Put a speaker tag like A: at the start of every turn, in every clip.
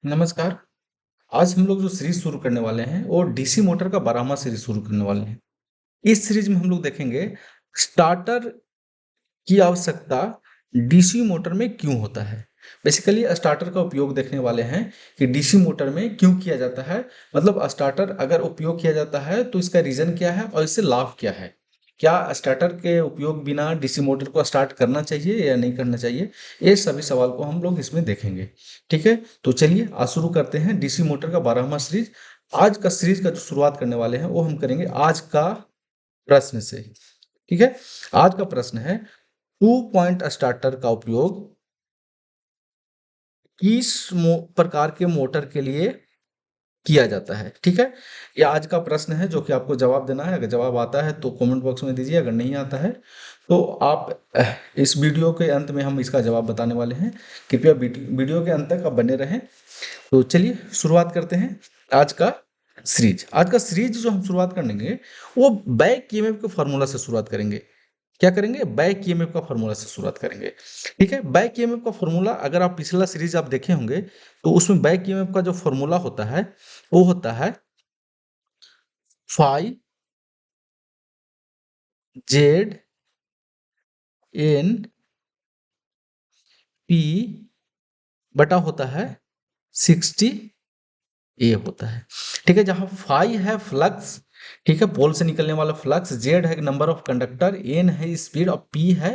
A: नमस्कार। आज हम लोग जो सीरीज शुरू करने वाले हैं वो डीसी मोटर का 12वां सीरीज शुरू करने वाले हैं। इस सीरीज में हम लोग देखेंगे स्टार्टर की आवश्यकता डीसी मोटर में क्यों होता है। बेसिकली स्टार्टर का उपयोग देखने वाले हैं कि डीसी मोटर में क्यों किया जाता है, मतलब स्टार्टर अगर उपयोग किया जाता है तो इसका रीजन क्या है और इससे लाभ क्या है। क्या स्टार्टर के उपयोग बिना डीसी मोटर को स्टार्ट करना चाहिए या नहीं करना चाहिए, ये सभी सवाल को हम लोग इसमें देखेंगे। ठीक है, तो चलिए आज शुरू करते हैं डीसी मोटर का 12वां सीरीज। आज का सीरीज का जो शुरुआत करने वाले हैं वो हम करेंगे आज का प्रश्न से। ठीक है, आज का प्रश्न है टू पॉइंट स्टार्टर का उपयोग किस प्रकार के मोटर के लिए किया जाता है। ठीक है, ये आज का प्रश्न है जो कि आपको जवाब देना है। अगर जवाब आता है तो कमेंट बॉक्स में दीजिए, अगर नहीं आता है तो आप इस वीडियो के अंत में हम इसका जवाब बताने वाले हैं। कृपया वीडियो के अंत तक आप बने रहें। तो चलिए शुरुआत करते हैं आज का सीरीज। आज का सीरीज जो हम शुरुआत करेंगे वो बैक ईएमएफ के फॉर्मूला से शुरुआत करेंगे। क्या करेंगे? बैक ईएमएफ का फॉर्मूला से शुरुआत करेंगे। ठीक है, बैक ईएमएफ का फॉर्मूला अगर आप पिछला सीरीज आप देखे होंगे तो उसमें बैक ईएमएफ का जो फॉर्मूला होता है वो होता है फाई जेड एन पी बटा होता है 60 ए होता है। ठीक है, जहां फाई है फ्लक्स, ठीक है, पोल से निकलने वाला फ्लक्स, जेड है नंबर ऑफ कंडक्टर, एन है स्पीड और पी है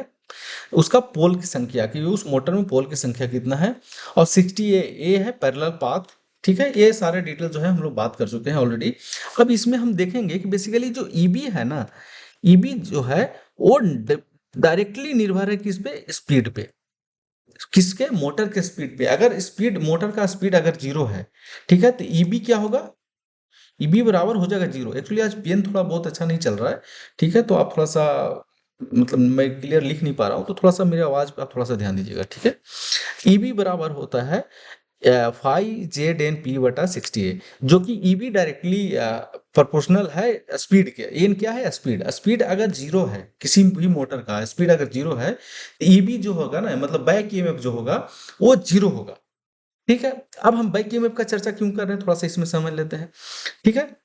A: उसका पोल की संख्या कि उस मोटर में पोल की संख्या कितना है, और 60 ए है पैरेलल पाथ। ठीक है, ये सारे डिटेल जो है हम लोग बात कर चुके हैं ऑलरेडी। अब इसमें हम देखेंगे कि बेसिकली जो ईबी है ना, ईबी जो है वो डायरेक्टली निर्भर है किस पे? स्पीड पे। किसके? मोटर के स्पीड पे। अगर स्पीड, मोटर का स्पीड अगर जीरो है, ठीक है, तो ईबी क्या होगा? ईबी बराबर हो जाएगा जीरो। एक्चुअली आज पेन थोड़ा बहुत अच्छा नहीं चल रहा है, ठीक है, तो आप थोड़ा सा, मतलब मैं क्लियर लिख नहीं पा रहा हूँ तो थोड़ा सा मेरी आवाज पे आप थोड़ा सा ध्यान दीजिएगा। ठीक है, ईबी बराबर होता है फाइव जेड एन पी बटा 60 जो कि ईबी डायरेक्टली प्रोपोर्शनल है स्पीड के। एन क्या है? स्पीड। स्पीड अगर जीरो है, किसी भी मोटर का स्पीड अगर जीरो है, ईबी जो होगा ना, मतलब बैक ईएमएफ जो होगा वो जीरो होगा। ठीक है, अब हम बैक ईएमएफ का चर्चा क्यों कर रहे हैं थोड़ा सा इसमें समझ लेते हैं। ठीक है,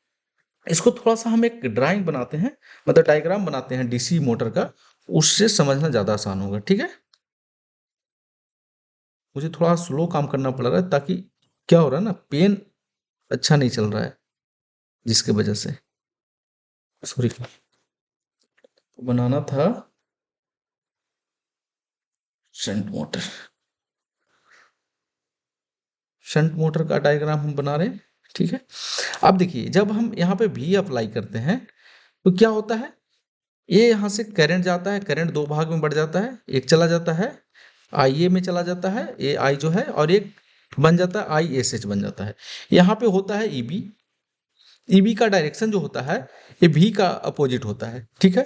A: इसको थोड़ा सा हम एक ड्राइंग बनाते हैं, मतलब डायग्राम बनाते हैं डीसी मोटर का, उससे समझना ज्यादा आसान होगा। ठीक है, मुझे थोड़ा स्लो काम करना पड़ रहा है ताकि क्या हो रहा है ना, पेन अच्छा नहीं चल रहा है जिसके वजह से, सॉरी, बनाना था शंट मोटर। शंट मोटर का डायग्राम हम बना रहे हैं। ठीक है, अब देखिए जब हम यहाँ पे भी अप्लाई करते हैं तो क्या होता है, ये यहाँ से करंट जाता है, करंट दो भाग में बढ़ जाता है, एक चला जाता है आई ए में चला जाता है, ए आई जो है, और एक बन जाता है आई एस एच बन जाता है। यहाँ पे होता है ईबी। ईबी का डायरेक्शन जो होता है ये भी का अपोजिट होता है। ठीक है,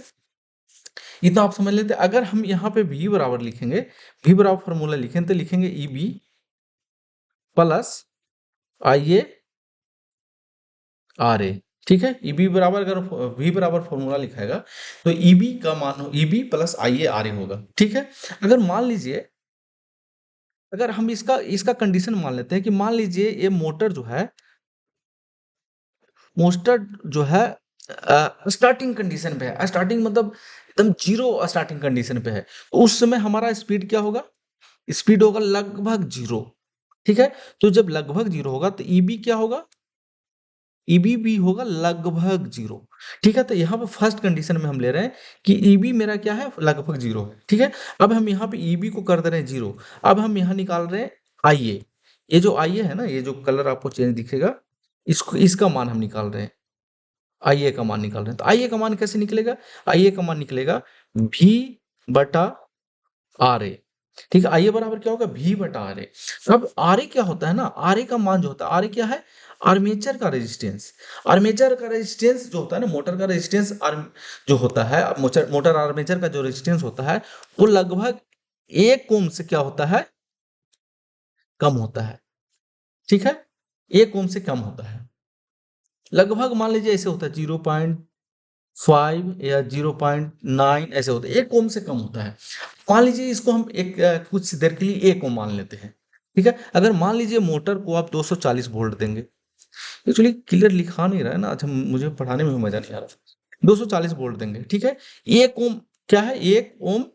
A: इतना आप समझ लेते हैं। अगर हम यहाँ पे भी बराबर लिखेंगे, भी बराबर फॉर्मूला लिखें तो लिखेंगे E B plus I A R A. ठीक है, ईबी बराबर, अगर वी बराबर फॉर्मूला लिखाएगा तो ईबी का मान हो E B plus I A R A होगा। ठीक है, अगर मान लीजिए, अगर हम इसका इसका कंडीशन मान लेते हैं कि मान लीजिए ये मोटर जो है, मोटर जो है स्टार्टिंग कंडीशन पे है, स्टार्टिंग मतलब एकदम जीरो स्टार्टिंग कंडीशन पे है, तो उस समय हमारा स्पीड क्या होगा? स्पीड होगा लगभग जीरो। ठीक है, तो जब लगभग जीरो होगा तो ईबी क्या होगा? ईबी भी होगा लगभग जीरो। ठीक है, तो यहाँ पे फर्स्ट कंडीशन में हम ले रहे हैं कि ईबी मेरा क्या है? लगभग जीरो है। ठीक है, अब हम यहाँ पे ईबी को कर दे रहे हैं जीरो। अब हम यहाँ निकाल रहे हैं आई ए। ये जो आई ए है ना, ये जो कलर आपको चेंज दिखेगा, इसको, इसका मान हम निकाल रहे हैं, आई ए का मान निकाल रहे हैं। तो आई ए का मान कैसे निकलेगा? आई ए का मान निकलेगा भी बटा आर ए। ठीक है, आई ए बराबर क्या होगा? भी बटा आर ए। अब आर ए क्या होता है ना, आर ए का मान जो होता है, आर ए क्या है? आर्मेचर का रेजिस्टेंस। आर्मेचर का रेजिस्टेंस जो होता है ना, मोटर का रेजिस्टेंस जो होता है, मोटर मोटर आर्मेचर का जो रेजिस्टेंस होता है वो लगभग 1 ओम से क्या होता है? कम होता है। ठीक है, 1 ओम से कम होता है। लगभग मान लीजिए ऐसे होता है 0.5 या 0.9 ऐसे होता है, 1 ओम से कम होता है। मान लीजिए इसको हम एक कुछ देर के लिए 1 ओम मान लेते हैं। ठीक है। अगर मान लीजिए मोटर को आप 240 वोल्ट देंगे, एक्चुअली क्लियर लिखा नहीं रहा है ना आज, हम मुझे पढ़ाने में भी मजा नहीं आ रहा। 240 वोल्ट देंगे, ठीक है। 1 ओम क्या है, 1 ओम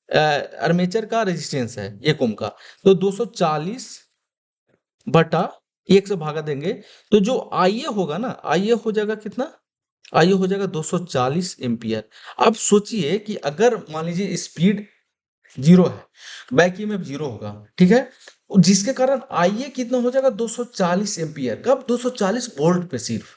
A: आर्मेचर का रेजिस्टेंस है 1 ओम का, तो 240 बटा 1 से भागा देंगे, तो जो आईए होगा ना, आईए हो जाएगा कितना, आईए हो जाएगा 240 एम्पियर। अब सोचिए कि अगर मान लीजिए स्पीड 0 है, बैक ईएमएफ 0 होगा, ठीक है, जिसके कारण आईए कितना हो जाएगा 240 एम्पियर। कब, 240 वोल्ट पे, सिर्फ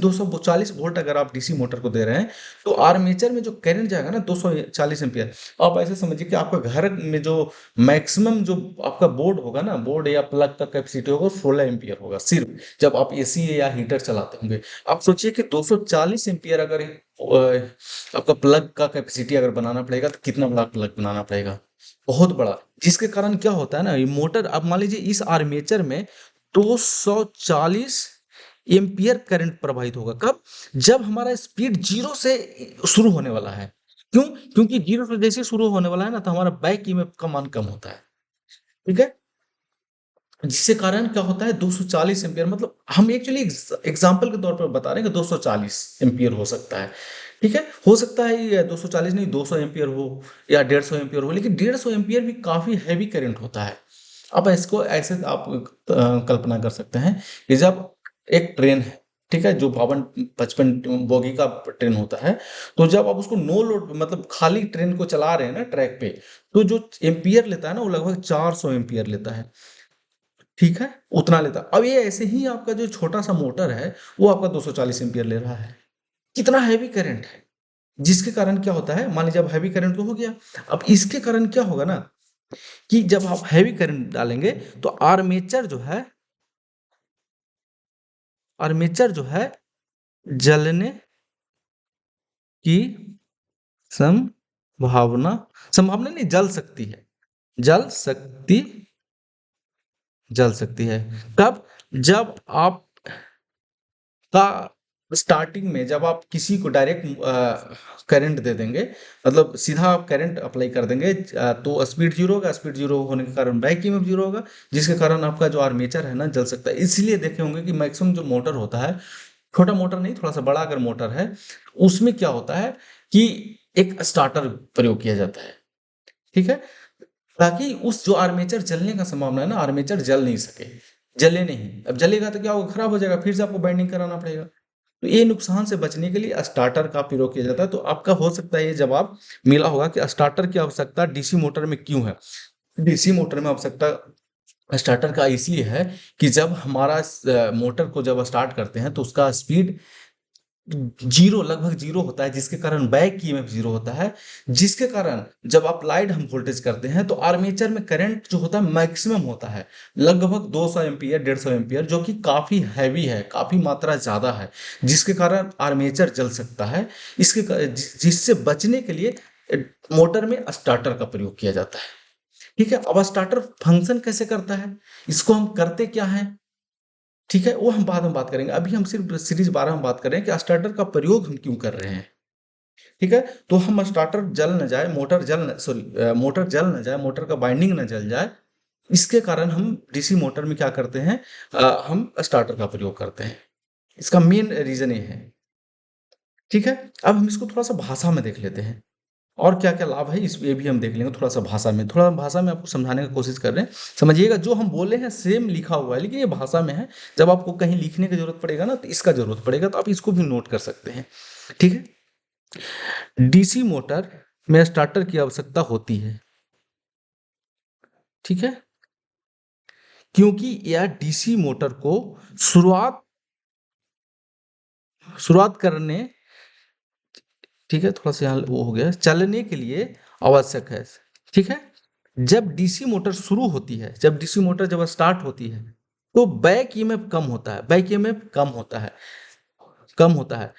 A: 240 वोल्ट अगर आप डीसी मोटर को दे रहे हैं, तो आर्मेचर में जो करंट जाएगा ना 240 एम्पियर। आप ऐसे समझिए कि आपका घर में जो मैक्सिमम जो आपका बोर्ड होगा ना, बोर्ड या प्लग का कैपेसिटी होगा 16 एम्पियर होगा, सिर्फ जब आप एसी या हीटर चलाते होंगे। आप सोचिए कि 240 एम्पियर अगर आपका प्लग का कैपेसिटी अगर बनाना पड़ेगा, तो कितना बड़ा प्लग बनाना पड़ेगा, बहुत बड़ा। जिसके कारण क्या होता है ना, ये मोटर, अब मान लीजिए इस आर्मेचर में 240 एम्पियर करंट प्रवाहित होगा। कब, जब हमारा स्पीड 0 से शुरू होने वाला है। क्यों, क्योंकि 0 से जैसे शुरू होने वाला है ना, तो हमारा बैक ईएमएफ का मान कम होता है, ठीक है। जिसके कारण क्या होता है 240 एम्पियर, मतलब हम एक्चुअली एग्जांपल के तौर पर बता रहे हैं कि 240 एम्पियर हो सकता है, ठीक है। हो सकता है ये 240 नहीं 200 एम्पियर हो या 150 एम्पियर हो, लेकिन 150 एम्पियर भी काफी हैवी करंट होता है। आप इसको ऐसे आप कल्पना कर सकते हैं कि जब एक ट्रेन है, ठीक है, जो 52-55 बोगी का ट्रेन होता है, तो जब आप उसको नो लोड मतलब खाली ट्रेन को चला रहे हैं ना ट्रैक पे, तो जो एम्पियर लेता है ना, वो लगभग 400 एम्पियर लेता है, ठीक है, उतना लेता है। अब ये ऐसे ही आपका जो छोटा सा मोटर है, वो आपका 240 एम्पियर ले रहा है। कितना हैवी करंट है, जिसके कारण क्या होता है, मान लीजिए अब हैवी करंट तो हो गया। अब इसके कारण क्या होगा ना, कि जब आप हैवी करंट डालेंगे, तो आर्मेचर जो है जलने की संभावना, संभावना नहीं, जल सकती है, जल सकती जल सकती है। कब, जब आप का स्टार्टिंग में जब आप किसी को डायरेक्ट करंट दे देंगे, मतलब सीधा आप करंट अप्लाई कर देंगे, तो स्पीड 0 होगा, स्पीड 0 होने के कारण बैक ईएमएफ 0 होगा, जिसके कारण आपका जो आर्मेचर है ना जल सकता है। इसलिए देखे होंगे कि मैक्सिमम जो मोटर होता है, छोटा मोटर नहीं, थोड़ा सा बड़ा अगर मोटर है, उसमें क्या होता है कि एक स्टार्टर प्रयोग किया जाता है, ठीक है, ताकि उस जो आर्मेचर जलने का संभावना है ना, आर्मेचर जल नहीं सके, जले नहीं। अब जलेगा तो क्या होगा, खराब हो जाएगा, फिर से आपको बाइंडिंग कराना पड़ेगा। तो ये नुकसान से बचने के लिए स्टार्टर का प्रयोग किया जाता है। तो आपका हो सकता है ये जवाब मिला होगा कि स्टार्टर की आवश्यकता डीसी मोटर में क्यों है। डीसी मोटर में आवश्यकता स्टार्टर का इसलिए है कि जब हमारा मोटर को जब स्टार्ट करते हैं, तो उसका स्पीड 0 लगभग 0 होता है, जिसके कारण बैक ईएमएफ 0 होता है, जिसके कारण जब आप अप्लाइड हम वोल्टेज करते हैं, तो आर्मेचर में करंट जो होता है मैक्सिमम होता है, लगभग 200 एम्पियर 150 एम्पियर, जो कि काफी हैवी है, काफी मात्रा ज्यादा है, जिसके कारण आर्मेचर जल सकता है। जिससे बचने के लिए मोटर में स्टार्टर का प्रयोग किया जाता है, ठीक है। अब स्टार्टर फंक्शन कैसे करता है, इसको हम करते क्या है, ठीक है, वो हम बाद में बात करेंगे। अभी हम सिर्फ सीरीज 12 में बात कर रहे हैं कि स्टार्टर का प्रयोग हम क्यों कर रहे हैं, ठीक है। तो हम स्टार्टर जल न जाए, मोटर जल न जाए, मोटर का बाइंडिंग न जल जाए, इसके कारण हम डीसी मोटर में क्या करते हैं, हम स्टार्टर का प्रयोग करते हैं। इसका मेन रीजन ये है, ठीक है। अब हम इसको थोड़ा सा भाषा में देख लेते हैं, और क्या क्या लाभ है इस ये भी हम देख लेंगे थोड़ा सा भाषा में, थोड़ा भाषा में आपको समझाने की कोशिश कर रहे हैं। समझिएगा, जो हम बोले हैं सेम लिखा हुआ है, लेकिन ये भाषा में है। जब आपको कहीं लिखने की जरूरत पड़ेगा ना, तो इसका जरूरत पड़ेगा, तो आप इसको भी नोट कर सकते हैं, ठीक है। डीसी मोटर में स्टार्टर की आवश्यकता होती है, ठीक है, क्योंकि यह डीसी मोटर को शुरुआत शुरुआत करने, ठीक है, थोड़ा सा यहाँ वो हो गया, चलने के लिए आवश्यक है, ठीक है। जब डीसी मोटर शुरू होती है, जब डीसी मोटर जब स्टार्ट होती है, तो बैक ईएमएफ कम होता है, बैक ईएमएफ कम होता है, कम होता है,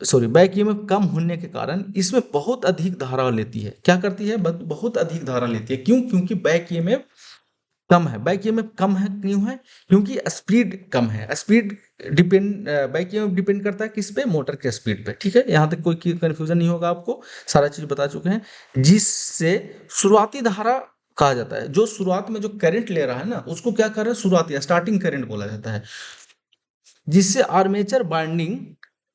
A: सॉरी, बैक ईएमएफ कम होने के कारण इसमें बहुत अधिक धारा लेती है। क्या करती है, बहुत अधिक धारा लेती है। क्यों, क्योंकि बैक ईएमएफ कम है। बैक ईएमएफ कम है क्यों है, क्योंकि स्पीड कम है। स्पीड बैक ईएमएफ डिपेंड करता है किस पे, मोटर के स्पीड पे, ठीक है। यहाँ तक कोई कंफ्यूजन नहीं होगा आपको, सारा चीज बता चुके हैं। जिससे शुरुआती धारा कहा जाता है। जो शुरुआत में जो करंट ले रहा है ना, उसको क्या कर रहा है, शुरुआती स्टार्टिंग करंट बोला जाता है, जिससे आर्मेचर बाइंडिंग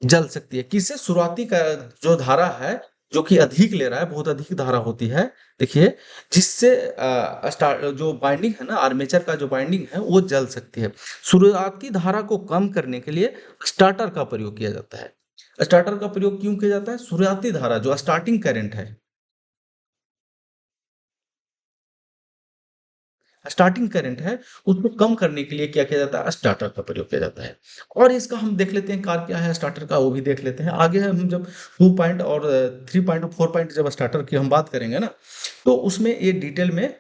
A: जल सकती है। किससे? शुरुआती का जो धारा है, जो कि अधिक ले रहा है, बहुत अधिक धारा होती है, देखिए, जिससे स्टार्ट जो बाइंडिंग है ना, आर्मेचर का जो बाइंडिंग है वो जल सकती है। शुरुआती धारा को कम करने के लिए स्टार्टर का प्रयोग किया जाता है। स्टार्टर का प्रयोग क्यों किया जाता है? शुरुआती धारा जो स्टार्टिंग करंट है, स्टार्टिंग करंट है, उसको कम करने के लिए क्या किया जाता है? स्टार्टर का प्रयोग किया जाता है। और इसका हम देख लेते हैं कार्य क्या है स्टार्टर का, वो भी देख लेते हैं। आगे हम जब 2 पॉइंट और 3 पॉइंट और 4 पॉइंट जब स्टार्टर की हम बात करेंगे ना, तो उसमें ये डिटेल में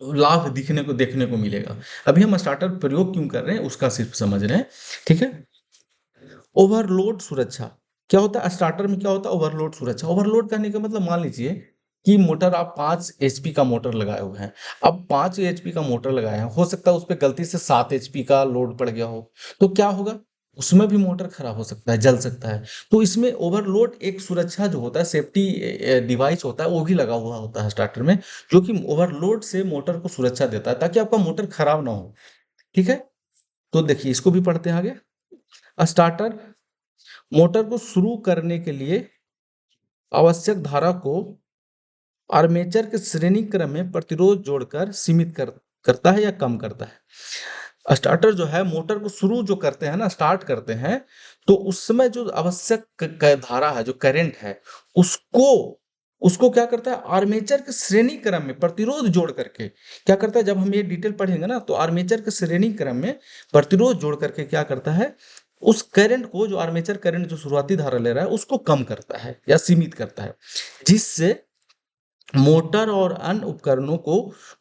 A: लाभ दिखने को देखने को मिलेगा। अभी हम स्टार्टर प्रयोग क्यों कर रहे हैं उसका सिर्फ समझ रहे हैं, ठीक है। ओवरलोड सुरक्षा क्या होता है? स्टार्टर में क्या होता है? ओवरलोड सुरक्षा। ओवरलोड करने का मतलब, मान लीजिए कि मोटर आप 5 एचपी का मोटर लगाए हुए हैं। अब 5 एचपी का मोटर लगाए हैं, हो सकता है उस पे गलती से 7 एचपी का लोड पड़ गया हो, तो क्या होगा? उसमें भी मोटर खराब हो सकता है, जल सकता है। तो इसमें ओवरलोड एक सुरक्षा जो होता है, सेफ्टी डिवाइस होता है, वो भी लगा हुआ होता है स्टार्टर में, जो कि ओवरलोड से मोटर को सुरक्षा देता है, ताकि आपका मोटर खराब ना हो, ठीक है। तो देखिए, इसको भी पढ़ते हैं आगे। स्टार्टर मोटर को शुरू करने के लिए आवश्यक धारा को आर्मेचर के श्रेणी क्रम में प्रतिरोध जोड़कर सीमित करता है या कम करता है। स्टार्टर जो है, मोटर को शुरू जो करते हैं ना, स्टार्ट करते हैं, तो उस समय जो आवश्यक धारा है, जो करंट है, उसको उसको क्या करता है? आर्मेचर के श्रेणी क्रम में प्रतिरोध जोड़ करके क्या करता है? जब हम ये डिटेल पढ़ेंगे ना, तो आर्मेचर के श्रेणी क्रम में प्रतिरोध जोड़ करके क्या करता है? उस करंट को, जो आर्मेचर करंट जो शुरुआती धारा ले रहा है, उसको कम करता है या सीमित करता है, जिससे मोटर और अन्य उपकरणों को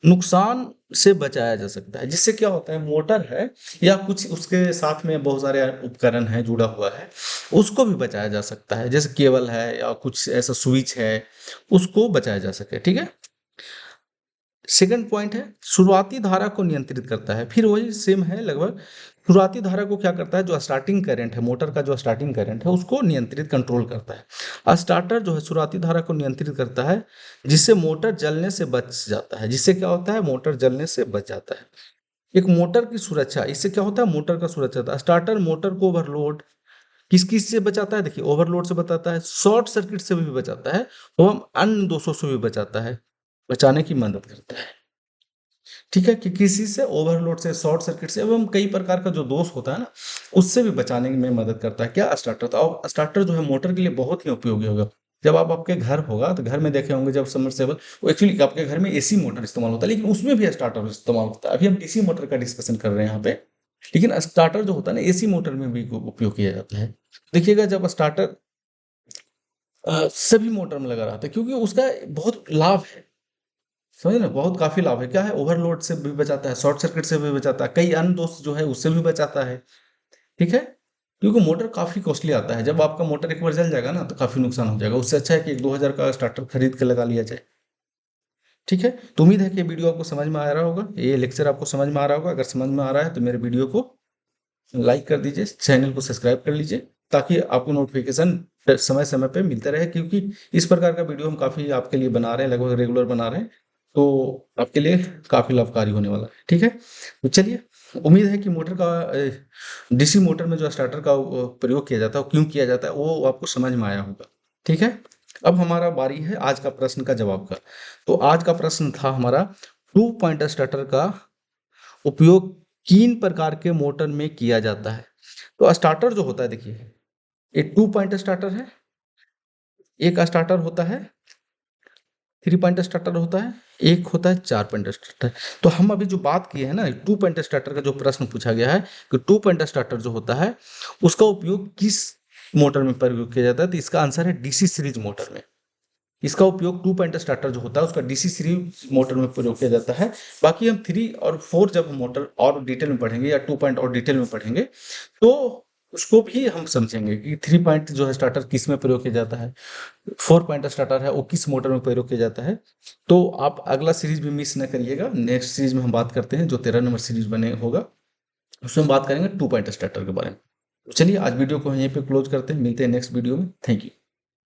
A: नुकसान से बचाया जा सकता है। जिससे क्या होता है? मोटर है या कुछ उसके साथ में बहुत सारे उपकरण है जुड़ा हुआ है, उसको भी बचाया जा सकता है, जैसे केबल है या कुछ ऐसा स्विच है, उसको बचाया जा सके, ठीक है। सेकंड पॉइंट है, शुरुआती धारा को नियंत्रित करता है। फिर वही सेम है लगभग। शुरुआती धारा को क्या करता है? जो स्टार्टिंग करंट है, मोटर का जो स्टार्टिंग करंट है, उसको नियंत्रित कंट्रोल करता है। स्टार्टर जो है शुरुआती धारा को नियंत्रित करता है, जिससे मोटर जलने से बच जाता है। जिससे क्या होता है? मोटर जलने से बच जाता है। एक मोटर की सुरक्षा, इससे क्या होता है? मोटर का सुरक्षा होता है। स्टार्टर मोटर को ओवरलोड किस किस से बचाता है? देखिए, ओवरलोड से बचाता है, शॉर्ट सर्किट से भी बचाता है, एवं अन्य दोषों से भी बचाता है, बचाने की मदद करता है, ठीक है। कि किसी से, ओवरलोड से, शॉर्ट सर्किट से, एवं कई प्रकार का जो दोष होता है ना, उससे भी बचाने में मदद करता है क्या? स्टार्टर। तो अब स्टार्टर जो है मोटर के लिए बहुत ही उपयोगी होगा। जब आप आपके घर होगा तो घर में देखे होंगे, जब समरसेबल, वो एक्चुअली आपके घर में एसी मोटर इस्तेमाल होता है, लेकिन उसमें भी स्टार्टर इस्तेमाल होता है। अभी हम डीसी मोटर का डिस्कशन कर रहे हैं यहाँ पे, लेकिन स्टार्टर जो होता है ना, एसी मोटर में भी उपयोग किया जाता है। देखिएगा, जब स्टार्टर सभी मोटर में लगा रहता है, क्योंकि उसका बहुत लाभ है, समझे ना, बहुत काफी लाभ है। क्या है? ओवरलोड से भी बचाता है, शॉर्ट सर्किट से भी बचाता है, कई अन्य दोष जो है उससे भी बचाता है, ठीक है। क्योंकि मोटर काफी कॉस्टली आता है, जब आपका मोटर एक बार जल जाएगा ना, तो काफी नुकसान हो जाएगा। उससे अच्छा है कि 1-2 हजार का स्टार्टर खरीद के लगा लिया जाए, ठीक है। तो उम्मीद है कि ये वीडियो आपको समझ में आ रहा होगा, ये लेक्चर आपको समझ में आ रहा होगा। अगर समझ में आ रहा है तो मेरे वीडियो को लाइक कर दीजिए, चैनल को सब्सक्राइब कर लीजिए, ताकि आपको नोटिफिकेशन समय समय पे मिलते रहे, क्योंकि इस प्रकार का वीडियो हम काफ़ी आपके लिए बना रहे हैं, लगभग रेगुलर बना रहे हैं, तो आपके लिए काफ़ी लाभकारी होने वाला है, ठीक है। तो चलिए, उम्मीद है कि मोटर का, डीसी मोटर में जो स्टार्टर का प्रयोग किया जाता है, वो क्यों किया जाता है, वो आपको समझ में आया होगा, ठीक है। अब हमारा बारी है आज का प्रश्न का जवाब का। तो आज का प्रश्न था हमारा, 2 पॉइंट स्टार्टर का उपयोग किन प्रकार के मोटर में किया जाता है? तो स्टार्टर जो होता है, देखिए, ये 2 पॉइंट स्टार्टर है, एक स्टार्टर होता है 3 पॉइंट स्टार्टर होता है, एक होता है 4 पॉइंट स्टार्टर। तो हम अभी जो बात किए हैं ना, 2 पॉइंट स्टार्टर का जो प्रश्न पूछा गया है कि 2 पॉइंट स्टार्टर जो होता है, उसका उपयोग किस मोटर में प्रयोग किया जाता है, तो इसका आंसर है डीसी सीरीज मोटर में। इसका उपयोग 2 पॉइंट स्टार्टर जो होता है, उसका डीसी सीरीज मोटर में प्रयोग किया जाता है। बाकी हम 3 और 4 जब हम मोटर और डिटेल में पढ़ेंगे, या 2 पॉइंट और डिटेल में पढ़ेंगे, तो उसको भी हम समझेंगे कि 3 पॉइंट जो है स्टार्टर किस में प्रयोग किया जाता है, 4 पॉइंट स्टार्टर है वो किस मोटर में प्रयोग किया जाता है। तो आप अगला सीरीज भी मिस न करिएगा। नेक्स्ट सीरीज में हम बात करते हैं, जो 13 नंबर सीरीज बने होगा, उसमें हम बात करेंगे 2 पॉइंट स्टार्टर के बारे में। तो चलिए, आज वीडियो को हम यहीं पे क्लोज करते हैं, मिलते हैं नेक्स्ट वीडियो में। Thank you.